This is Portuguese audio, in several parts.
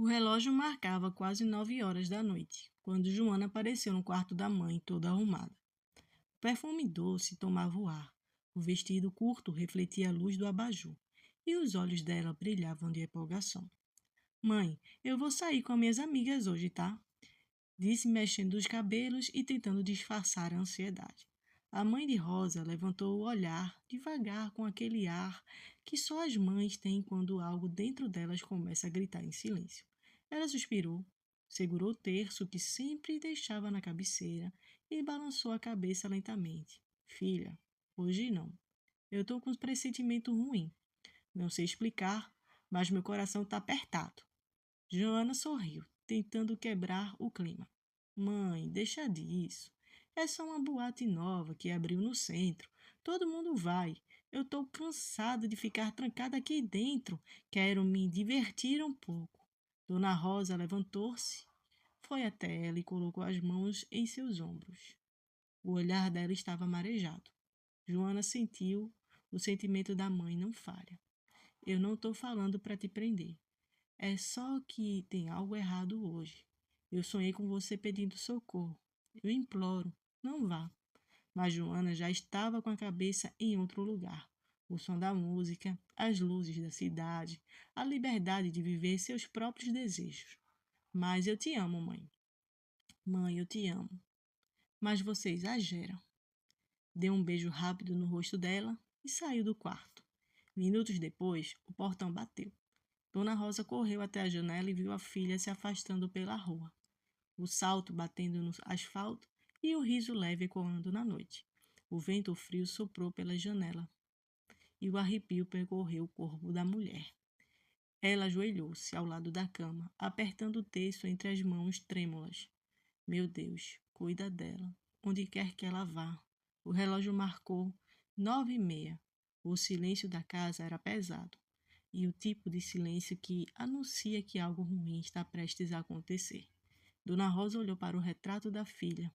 O relógio marcava quase 9 horas da noite, quando Joana apareceu no quarto da mãe, toda arrumada. O perfume doce tomava o ar, o vestido curto refletia a luz do abajur, e os olhos dela brilhavam de empolgação. Mãe, eu vou sair com minhas amigas hoje, tá? Disse mexendo os cabelos e tentando disfarçar a ansiedade. A mãe de Rosa levantou o olhar devagar com aquele ar que só as mães têm quando algo dentro delas começa a gritar em silêncio. Ela suspirou, segurou o terço que sempre deixava na cabeceira e balançou a cabeça lentamente. Filha, hoje não. Eu estou com um pressentimento ruim. Não sei explicar, mas meu coração está apertado. Joana sorriu, tentando quebrar o clima. Mãe, deixa disso. É só uma boate nova que abriu no centro. Todo mundo vai. Eu estou cansada de ficar trancada aqui dentro. Quero me divertir um pouco. Dona Rosa levantou-se, foi até ela e colocou as mãos em seus ombros. O olhar dela estava marejado. Joana sentiu o sentimento da mãe não falha. Eu não estou falando para te prender. É só que tem algo errado hoje. Eu sonhei com você pedindo socorro. Eu imploro, não vá. Mas Joana já estava com a cabeça em outro lugar. O som da música, as luzes da cidade, a liberdade de viver seus próprios desejos. Mas eu te amo, mãe. Mãe, eu te amo. Mas você exagera. Deu um beijo rápido no rosto dela e saiu do quarto. Minutos depois, o portão bateu. Dona Rosa correu até a janela e viu a filha se afastando pela rua, o salto batendo no asfalto e o riso leve ecoando na noite. O vento frio soprou pela janela e o arrepio percorreu o corpo da mulher. Ela ajoelhou-se ao lado da cama, apertando o terço entre as mãos trêmulas. Meu Deus, cuida dela, onde quer que ela vá. O relógio marcou 9h30. O silêncio da casa era pesado, e o tipo de silêncio que anuncia que algo ruim está prestes a acontecer. Dona Rosa olhou para o retrato da filha,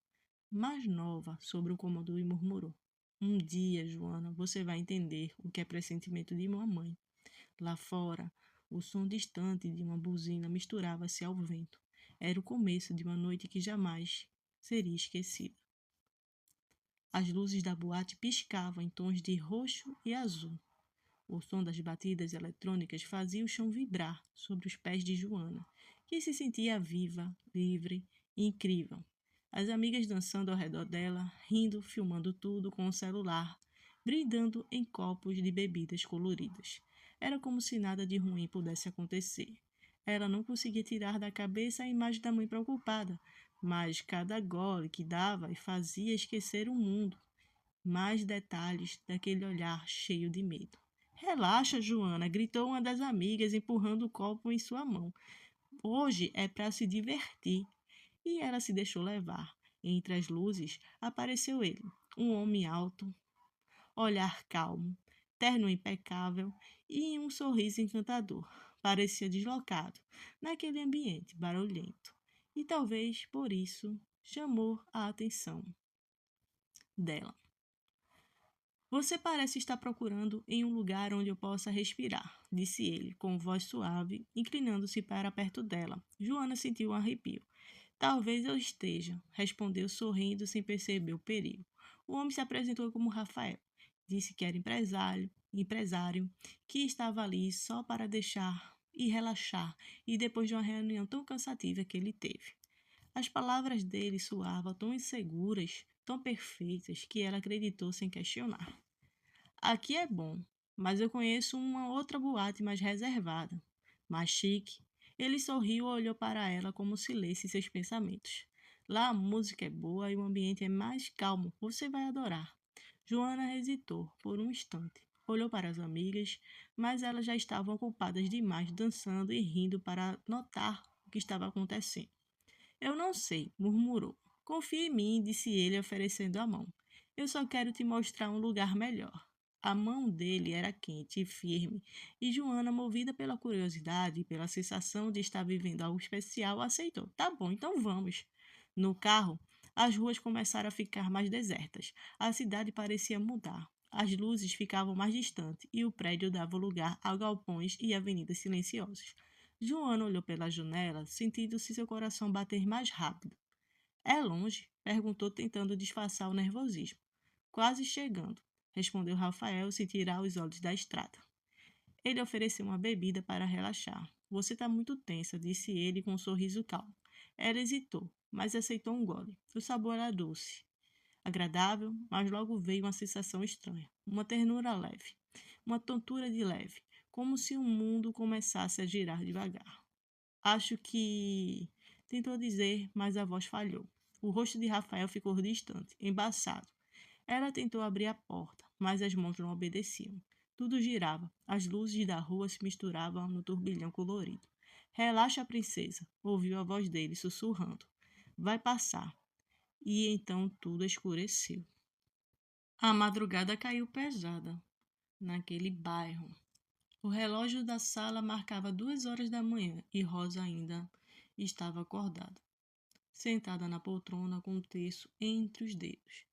mais nova, sobre o cômodo e murmurou: Um dia, Joana, você vai entender o que é pressentimento de uma mãe. Lá fora, o som distante de uma buzina misturava-se ao vento. Era o começo de uma noite que jamais seria esquecida. As luzes da boate piscavam em tons de roxo e azul. O som das batidas eletrônicas fazia o chão vibrar sobre os pés de Joana, que se sentia viva, livre e incrível. As amigas dançando ao redor dela, rindo, filmando tudo com o celular, brindando em copos de bebidas coloridas. Era como se nada de ruim pudesse acontecer. Ela não conseguia tirar da cabeça a imagem da mãe preocupada, mas cada gole que dava e fazia esquecer o mundo. Mais detalhes daquele olhar cheio de medo. Relaxa, Joana, gritou uma das amigas, empurrando o copo em sua mão. Hoje é para se divertir. E ela se deixou levar. Entre as luzes apareceu ele, um homem alto, olhar calmo, terno impecável e um sorriso encantador. Parecia deslocado naquele ambiente barulhento. E talvez por isso chamou a atenção dela. Você parece estar procurando em um lugar onde eu possa respirar, disse ele, com voz suave, inclinando-se para perto dela. Joana sentiu um arrepio. Talvez eu esteja, respondeu sorrindo sem perceber o perigo. O homem se apresentou como Rafael. Disse que era empresário, que estava ali só para deixar e relaxar, e depois de uma reunião tão cansativa que ele teve. As palavras dele soavam tão inseguras, tão perfeitas, que ela acreditou sem questionar. Aqui é bom, mas eu conheço uma outra boate mais reservada, mais chique. Ele sorriu e olhou para ela como se lesse seus pensamentos. Lá a música é boa e o ambiente é mais calmo. Você vai adorar. Joana hesitou por um instante. Olhou para as amigas, mas elas já estavam ocupadas demais dançando e rindo para notar o que estava acontecendo. Eu não sei, murmurou. Confia em mim, disse ele, oferecendo a mão. Eu só quero te mostrar um lugar melhor. A mão dele era quente e firme, e Joana, movida pela curiosidade e pela sensação de estar vivendo algo especial, aceitou. Tá bom, então vamos. No carro, as ruas começaram a ficar mais desertas. A cidade parecia mudar. As luzes ficavam mais distantes e o prédio dava lugar a galpões e avenidas silenciosas. Joana olhou pela janela, sentindo-se seu coração bater mais rápido. É longe? Perguntou, tentando disfarçar o nervosismo. Quase chegando, respondeu Rafael sem tirar os olhos da estrada. Ele ofereceu uma bebida para relaxar. Você está muito tensa, disse ele com um sorriso calmo. Ela hesitou, mas aceitou um gole. O sabor era doce, agradável, mas logo veio uma sensação estranha. Uma ternura leve, uma tontura de leve, como se o mundo começasse a girar devagar. Acho que... Tentou dizer, mas a voz falhou. O rosto de Rafael ficou distante, embaçado. Ela tentou abrir a porta, mas as mãos não obedeciam. Tudo girava. As luzes da rua se misturavam no turbilhão colorido. Relaxa, princesa, ouviu a voz dele sussurrando. Vai passar. E então tudo escureceu. A madrugada caiu pesada naquele bairro. O relógio da sala marcava 2 horas da manhã e Rosa ainda estava acordada, sentada na poltrona com o terço entre os dedos.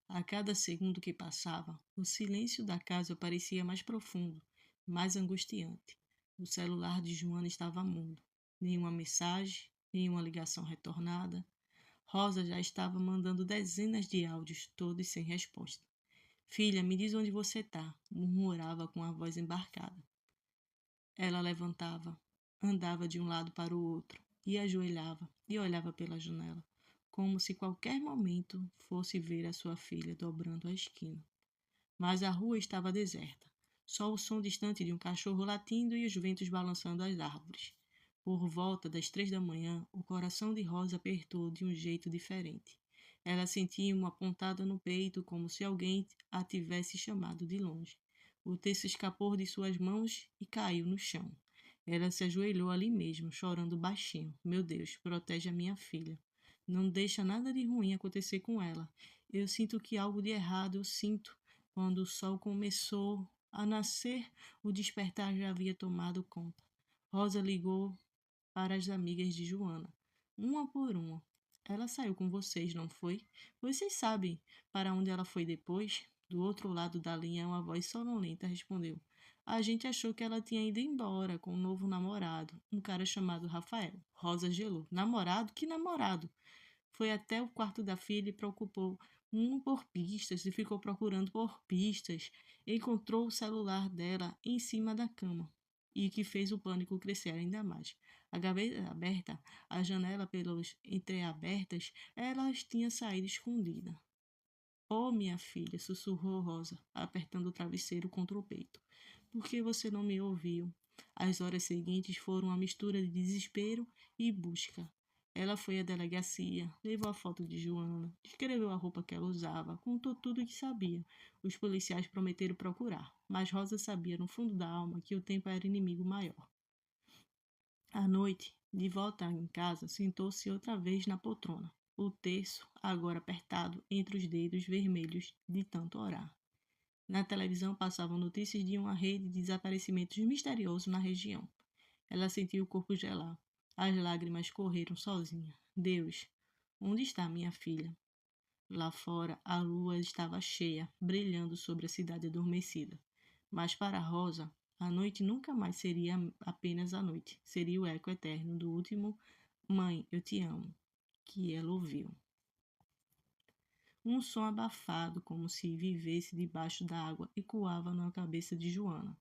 A cada segundo que passava, o silêncio da casa parecia mais profundo, mais angustiante. O celular de Joana estava mudo. Nenhuma mensagem, nenhuma ligação retornada. Rosa já estava mandando dezenas de áudios, todos sem resposta. Filha, me diz onde você está, murmurava com a voz embarcada. Ela levantava, andava de um lado para o outro, e ajoelhava e olhava pela janela, como se qualquer momento fosse ver a sua filha dobrando a esquina. Mas a rua estava deserta, só o som distante de um cachorro latindo e os ventos balançando as árvores. Por volta das 3 da manhã, o coração de Rosa apertou de um jeito diferente. Ela sentia uma pontada no peito, como se alguém a tivesse chamado de longe. O terço escapou de suas mãos e caiu no chão. Ela se ajoelhou ali mesmo, chorando baixinho. Meu Deus, protege a minha filha. Não deixa nada de ruim acontecer com ela. Eu sinto que algo de errado, eu sinto. Quando o sol começou a nascer, o despertar já havia tomado conta. Rosa ligou para as amigas de Joana, uma por uma. Ela saiu com vocês, não foi? Vocês sabem para onde ela foi depois? Do outro lado da linha, uma voz sonolenta respondeu. A gente achou que ela tinha ido embora com um novo namorado, um cara chamado Rafael. Rosa gelou. Namorado? Que namorado? Foi até o quarto da filha e preocupou por pistas e ficou procurando por pistas. Encontrou o celular dela em cima da cama e que fez o pânico crescer ainda mais. A gaveta aberta, a janela pelos entreabertas, ela tinha saído escondida. Oh, minha filha, sussurrou Rosa, apertando o travesseiro contra o peito. Por que você não me ouviu? As horas seguintes foram uma mistura de desespero e busca. Ela foi à delegacia, levou a foto de Joana, descreveu a roupa que ela usava, contou tudo o que sabia. Os policiais prometeram procurar, mas Rosa sabia no fundo da alma que o tempo era inimigo maior. À noite, de volta em casa, sentou-se outra vez na poltrona, o terço agora apertado entre os dedos vermelhos de tanto orar. Na televisão passavam notícias de uma rede de desaparecimentos misteriosos na região. Ela sentiu o corpo gelar. As lágrimas correram sozinha. Deus, onde está minha filha? Lá fora, a lua estava cheia, brilhando sobre a cidade adormecida. Mas para Rosa, a noite nunca mais seria apenas a noite. Seria o eco eterno do último Mãe, eu te amo, que ela ouviu. Um som abafado, como se vivesse debaixo da água, ecoava na cabeça de Joana.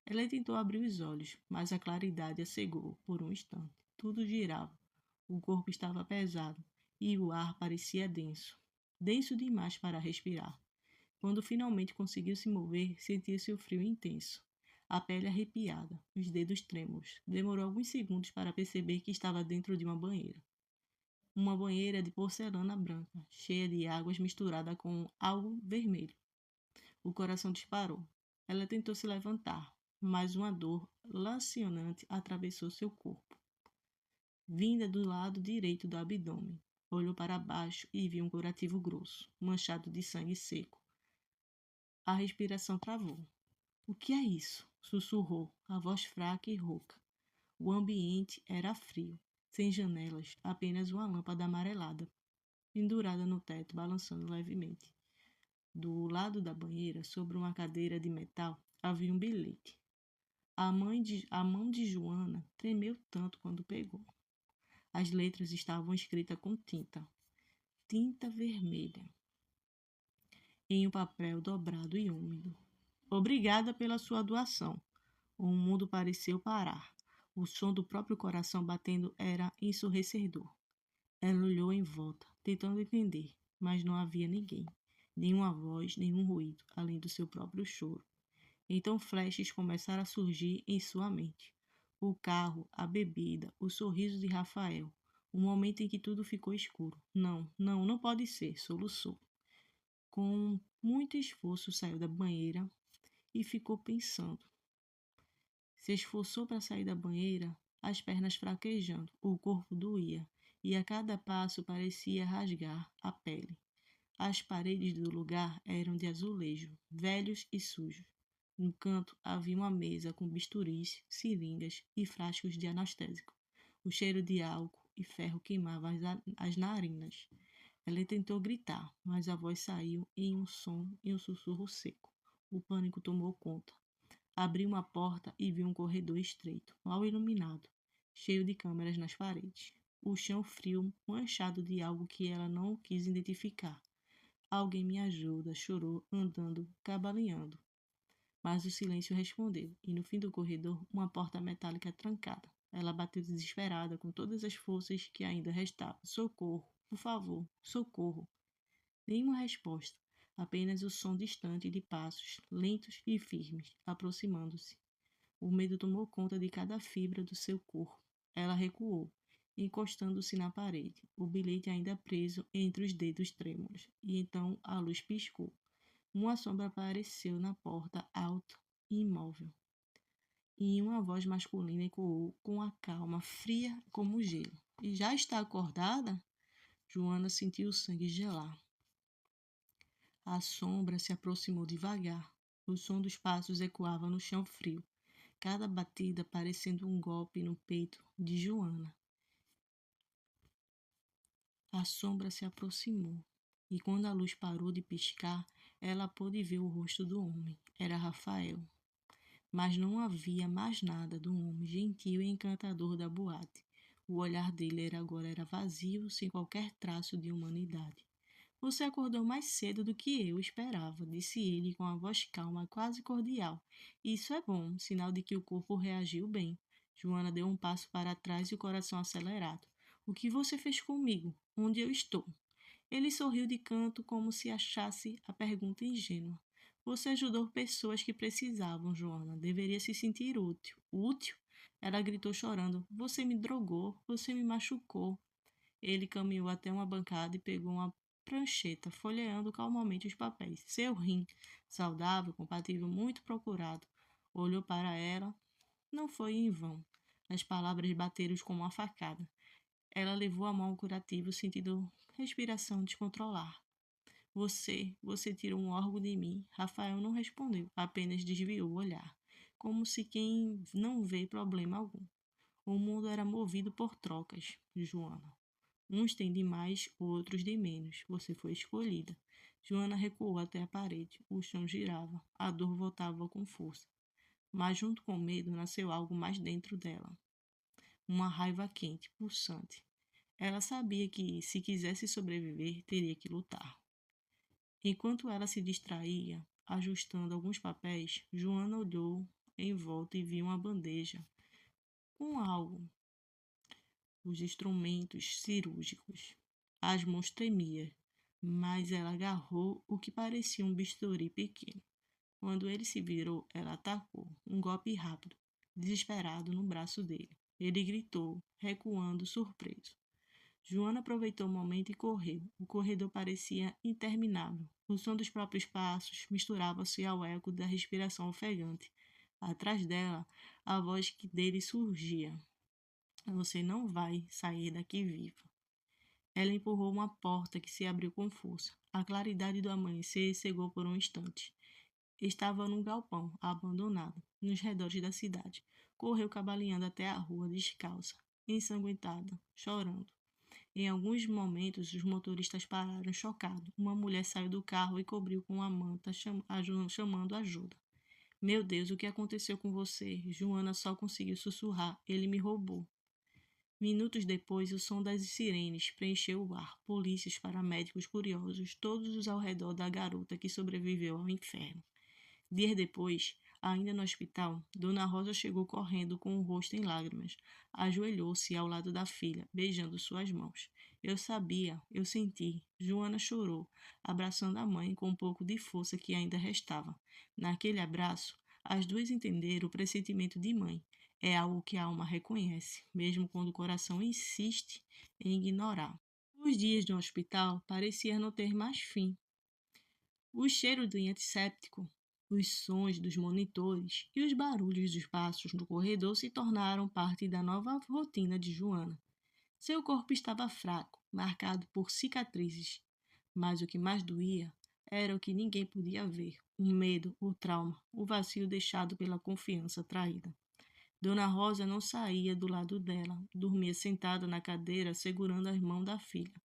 Ela tentou abrir os olhos, mas a claridade a cegou por um instante. Tudo girava. O corpo estava pesado e o ar parecia denso. Denso demais para respirar. Quando finalmente conseguiu se mover, sentiu seu frio intenso. A pele arrepiada, os dedos trêmulos. Demorou alguns segundos para perceber que estava dentro de uma banheira. Uma banheira de porcelana branca, cheia de águas misturada com algo vermelho. O coração disparou. Ela tentou se levantar, mas uma dor lancinante atravessou seu corpo, vinda do lado direito do abdômen. Olhou para baixo e viu um curativo grosso, manchado de sangue seco. A respiração travou. O que é isso? Sussurrou, a voz fraca e rouca. O ambiente era frio, sem janelas, apenas uma lâmpada amarelada, pendurada no teto, balançando levemente. Do lado da banheira, sobre uma cadeira de metal, havia um bilhete. A mão de Joana tremeu tanto quando pegou. As letras estavam escritas com tinta vermelha, em um papel dobrado e úmido. Obrigada pela sua doação. O mundo pareceu parar. O som do próprio coração batendo era ensurdecedor. Ela olhou em volta, tentando entender, mas não havia ninguém. Nenhuma voz, nenhum ruído, além do seu próprio choro. Então flashes começaram a surgir em sua mente. O carro, a bebida, o sorriso de Rafael. O momento em que tudo ficou escuro. Não, não, não pode ser, soluçou. Com muito esforço saiu da banheira e ficou pensando. Se esforçou para sair da banheira, as pernas fraquejando, o corpo doía, e a cada passo parecia rasgar a pele. As paredes do lugar eram de azulejo, velhos e sujos. No canto havia uma mesa com bisturis, seringas e frascos de anestésico. O cheiro de álcool e ferro queimava as narinas. Ela tentou gritar, mas a voz saiu em um som e um sussurro seco. O pânico tomou conta. Abriu uma porta e viu um corredor estreito, mal iluminado, cheio de câmeras nas paredes. O chão frio, manchado de algo que ela não quis identificar. Alguém me ajuda, chorou, andando, cambaleando. Mas o silêncio respondeu, e no fim do corredor, uma porta metálica trancada. Ela bateu desesperada, com todas as forças que ainda restavam. Socorro, por favor, socorro. Nenhuma resposta, apenas o som distante de passos, lentos e firmes, aproximando-se. O medo tomou conta de cada fibra do seu corpo. Ela recuou, encostando-se na parede, o bilhete ainda preso entre os dedos trêmulos. E então a luz piscou. Uma sombra apareceu na porta, alta e imóvel. E uma voz masculina ecoou com a calma, fria como gelo. E já está acordada? Joana sentiu o sangue gelar. A sombra se aproximou devagar. O som dos passos ecoava no chão frio, cada batida parecendo um golpe no peito de Joana. A sombra se aproximou, e quando a luz parou de piscar, ela pôde ver o rosto do homem. Era Rafael. Mas não havia mais nada do homem gentil e encantador da boate. O olhar dele agora era vazio, sem qualquer traço de humanidade. Você acordou mais cedo do que eu esperava, disse ele com a voz calma, quase cordial. Isso é bom, sinal de que o corpo reagiu bem. Joana deu um passo para trás e o coração acelerado. O que você fez comigo? Onde eu estou? Ele sorriu de canto como se achasse a pergunta ingênua. Você ajudou pessoas que precisavam, Joana. Deveria se sentir útil. Útil? Ela gritou chorando. Você me drogou, você me machucou. Ele caminhou até uma bancada e pegou uma prancheta, folheando calmamente os papéis. Seu rim, saudável, compatível, muito procurado. Olhou para ela. Não foi em vão. As palavras bateram como uma facada. Ela levou a mão ao curativo, sentindo respiração descontrolar. Você tirou um órgão de mim. Rafael não respondeu, apenas desviou o olhar, como se quem não vê problema algum. O mundo era movido por trocas, Joana. Uns têm de mais, outros de menos. Você foi escolhida. Joana recuou até a parede. O chão girava. A dor voltava com força. Mas junto com o medo nasceu algo mais dentro dela. Uma raiva quente, pulsante. Ela sabia que, se quisesse sobreviver, teria que lutar. Enquanto ela se distraía, ajustando alguns papéis, Joana olhou em volta e viu uma bandeja com algo, os instrumentos cirúrgicos. As mãos tremiam, mas ela agarrou o que parecia um bisturi pequeno. Quando ele se virou, ela atacou, um golpe rápido, desesperado no braço dele. Ele gritou, recuando surpreso. Joana aproveitou o momento e correu. O corredor parecia interminável. O som dos próprios passos misturava-se ao eco da respiração ofegante. Atrás dela, a voz dele surgia. Você não vai sair daqui viva. Ela empurrou uma porta que se abriu com força. A claridade do amanhecer cegou por um instante. Estava num galpão, abandonado, nos redores da cidade. Correu cambaleando até a rua, descalça, ensanguentada, chorando. Em alguns momentos, os motoristas pararam chocados. Uma mulher saiu do carro e cobriu com uma manta, chamando ajuda. Meu Deus, o que aconteceu com você? Joana só conseguiu sussurrar. Ele me roubou. Minutos depois, o som das sirenes preencheu o ar. Polícias, paramédicos, curiosos, todos ao redor da garota que sobreviveu ao inferno. Dias depois, ainda no hospital, Dona Rosa chegou correndo com o rosto em lágrimas. Ajoelhou-se ao lado da filha, beijando suas mãos. Eu sabia, eu senti. Joana chorou, abraçando a mãe com um pouco de força que ainda restava. Naquele abraço, as duas entenderam o pressentimento de mãe. É algo que a alma reconhece, mesmo quando o coração insiste em ignorar. Os dias no hospital pareciam não ter mais fim. O cheiro do antisséptico, os sons dos monitores e os barulhos dos passos no corredor se tornaram parte da nova rotina de Joana. Seu corpo estava fraco, marcado por cicatrizes, mas o que mais doía era o que ninguém podia ver: o medo, o trauma, o vazio deixado pela confiança traída. Dona Rosa não saía do lado dela, dormia sentada na cadeira segurando as mãos da filha.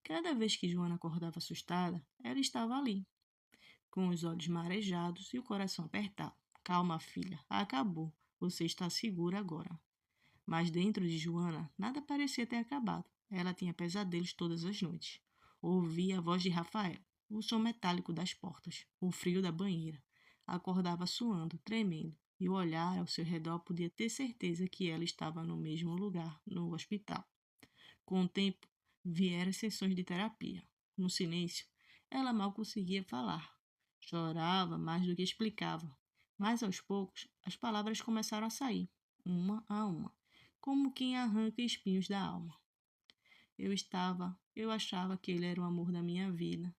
Cada vez que Joana acordava assustada, ela estava ali, com os olhos marejados e o coração apertado. Calma, filha, acabou. Você está segura agora. Mas dentro de Joana, nada parecia ter acabado. Ela tinha pesadelos todas as noites. Ouvia a voz de Rafael, o som metálico das portas, o frio da banheira. Acordava suando, tremendo, e o olhar ao seu redor podia ter certeza que ela estava no mesmo lugar, no hospital. Com o tempo, vieram as sessões de terapia. No silêncio, ela mal conseguia falar. Chorava mais do que explicava. Mas aos poucos, as palavras começaram a sair, uma a uma, como quem arranca espinhos da alma. Eu achava que ele era o amor da minha vida,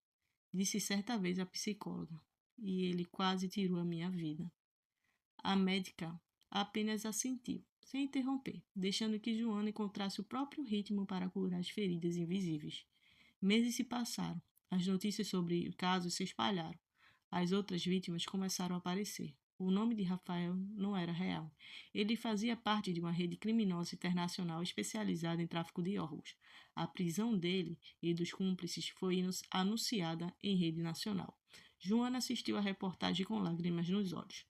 disse certa vez a psicóloga, e ele quase tirou a minha vida. A médica apenas assentiu, sem interromper, deixando que Joana encontrasse o próprio ritmo para curar as feridas invisíveis. Meses se passaram, as notícias sobre o caso se espalharam. As outras vítimas começaram a aparecer. O nome de Rafael não era real. Ele fazia parte de uma rede criminosa internacional especializada em tráfico de órgãos. A prisão dele e dos cúmplices foi anunciada em rede nacional. Joana assistiu à reportagem com lágrimas nos olhos.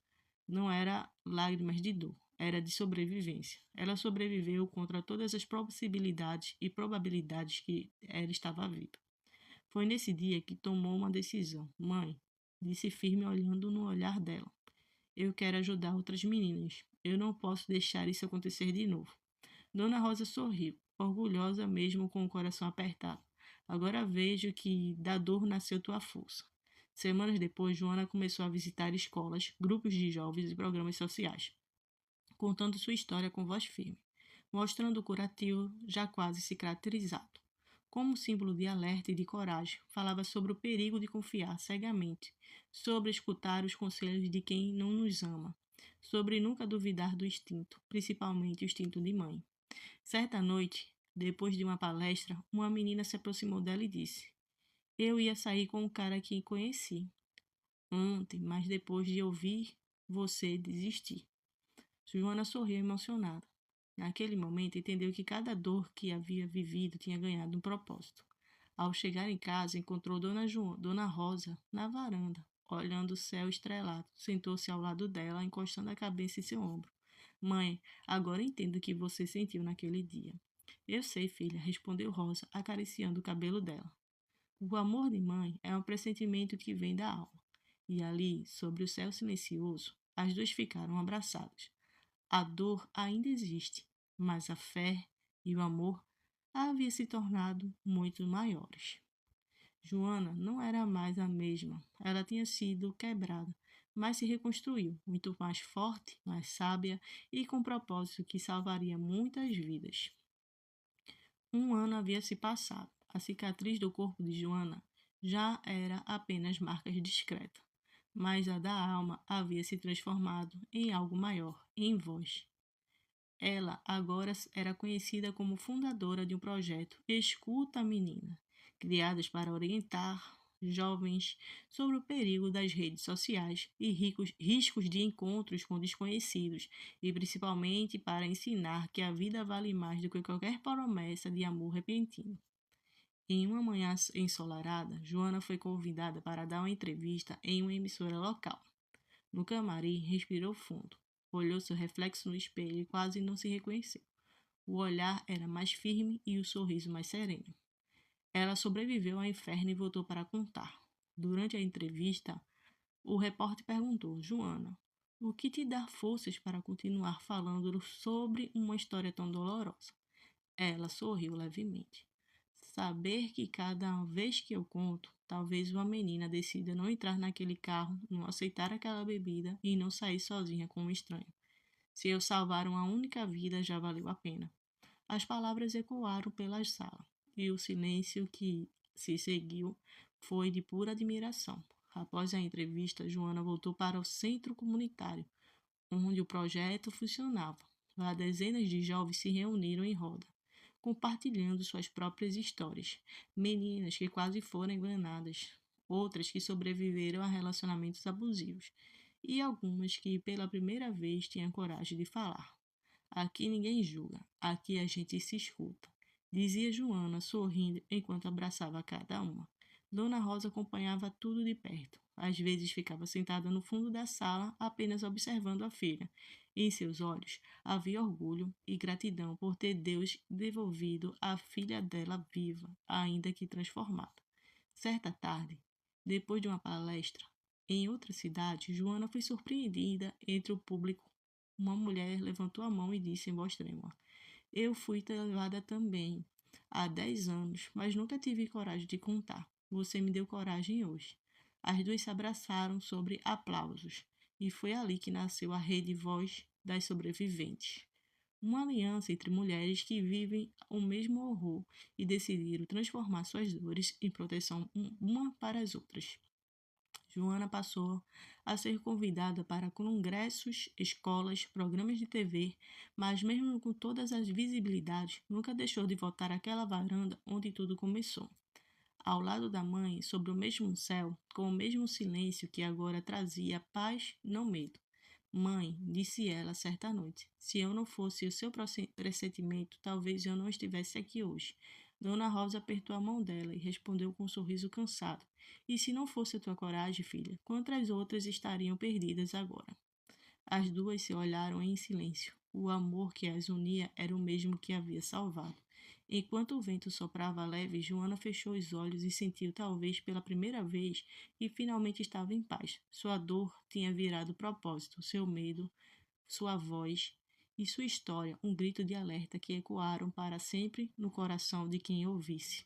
Não era lágrimas de dor, era de sobrevivência. Ela sobreviveu contra todas as possibilidades e probabilidades que ela estava viva. Foi nesse dia que tomou uma decisão. Mãe, disse firme olhando no olhar dela. Eu quero ajudar outras meninas. Eu não posso deixar isso acontecer de novo. Dona Rosa sorriu, orgulhosa mesmo com o coração apertado. Agora vejo que da dor nasceu tua força. Semanas depois, Joana começou a visitar escolas, grupos de jovens e programas sociais, contando sua história com voz firme, mostrando o curativo já quase cicatrizado. Como símbolo de alerta e de coragem, falava sobre o perigo de confiar cegamente, sobre escutar os conselhos de quem não nos ama, sobre nunca duvidar do instinto, principalmente o instinto de mãe. Certa noite, depois de uma palestra, uma menina se aproximou dela e disse: Eu ia sair com um cara que conheci ontem, mas depois de ouvir você desistir. Joana sorriu emocionada. Naquele momento, entendeu que cada dor que havia vivido tinha ganhado um propósito. Ao chegar em casa, encontrou Dona Rosa na varanda, olhando o céu estrelado. Sentou-se ao lado dela, encostando a cabeça em seu ombro. Mãe, agora entendo o que você sentiu naquele dia. Eu sei, filha, respondeu Rosa, acariciando o cabelo dela. O amor de mãe é um pressentimento que vem da alma. E ali, sobre o céu silencioso, as duas ficaram abraçadas. A dor ainda existe, mas a fé e o amor haviam se tornado muito maiores. Joana não era mais a mesma. Ela tinha sido quebrada, mas se reconstruiu, muito mais forte, mais sábia e com um propósito que salvaria muitas vidas. Um ano havia se passado. A cicatriz do corpo de Joana já era apenas marcas discretas, mas a da alma havia se transformado em algo maior, em voz. Ela agora era conhecida como fundadora de um projeto Escuta a Menina, criadas para orientar jovens sobre o perigo das redes sociais e riscos de encontros com desconhecidos, e principalmente para ensinar que a vida vale mais do que qualquer promessa de amor repentino. Em uma manhã ensolarada, Joana foi convidada para dar uma entrevista em uma emissora local. No camarim, respirou fundo. Olhou seu reflexo no espelho e quase não se reconheceu. O olhar era mais firme e o sorriso mais sereno. Ela sobreviveu ao inferno e voltou para contar. Durante a entrevista, o repórter perguntou: Joana, o que te dá forças para continuar falando sobre uma história tão dolorosa? Ela sorriu levemente. Saber que cada vez que eu conto, talvez uma menina decida não entrar naquele carro, não aceitar aquela bebida e não sair sozinha com um estranho. Se eu salvar uma única vida, já valeu a pena. As palavras ecoaram pela sala, e o silêncio que se seguiu foi de pura admiração. Após a entrevista, Joana voltou para o centro comunitário, onde o projeto funcionava. Lá, dezenas de jovens se reuniram em roda, compartilhando suas próprias histórias. Meninas que quase foram enganadas, outras que sobreviveram a relacionamentos abusivos, e algumas que pela primeira vez tinham coragem de falar. Aqui ninguém julga, aqui a gente se escuta, dizia Joana, sorrindo enquanto abraçava cada uma. Dona Rosa acompanhava tudo de perto. Às vezes ficava sentada no fundo da sala, apenas observando a filha. Em seus olhos havia orgulho e gratidão por ter Deus devolvido a filha dela viva, ainda que transformada. Certa tarde, depois de uma palestra em outra cidade, Joana foi surpreendida entre o público. Uma mulher levantou a mão e disse em voz trêmula: Eu fui levada também há 10 anos, mas nunca tive coragem de contar. Você me deu coragem hoje. As duas se abraçaram sobre aplausos, e foi ali que nasceu a Rede Voz das Sobreviventes. Uma aliança entre mulheres que vivem o mesmo horror e decidiram transformar suas dores em proteção uma para as outras. Joana passou a ser convidada para congressos, escolas, programas de TV, mas mesmo com todas as visibilidades, nunca deixou de voltar àquela varanda onde tudo começou. Ao lado da mãe, sobre o mesmo céu, com o mesmo silêncio que agora trazia paz, não medo. Mãe, disse ela certa noite, se eu não fosse o seu pressentimento, talvez eu não estivesse aqui hoje. Dona Rosa apertou a mão dela e respondeu com um sorriso cansado. E se não fosse a tua coragem, filha, quantas outras estariam perdidas agora? As duas se olharam em silêncio. O amor que as unia era o mesmo que havia salvado. Enquanto o vento soprava leve, Joana fechou os olhos e sentiu, talvez pela primeira vez, que finalmente estava em paz. Sua dor tinha virado propósito, seu medo, sua voz e sua história, um grito de alerta que ecoaram para sempre no coração de quem ouvisse.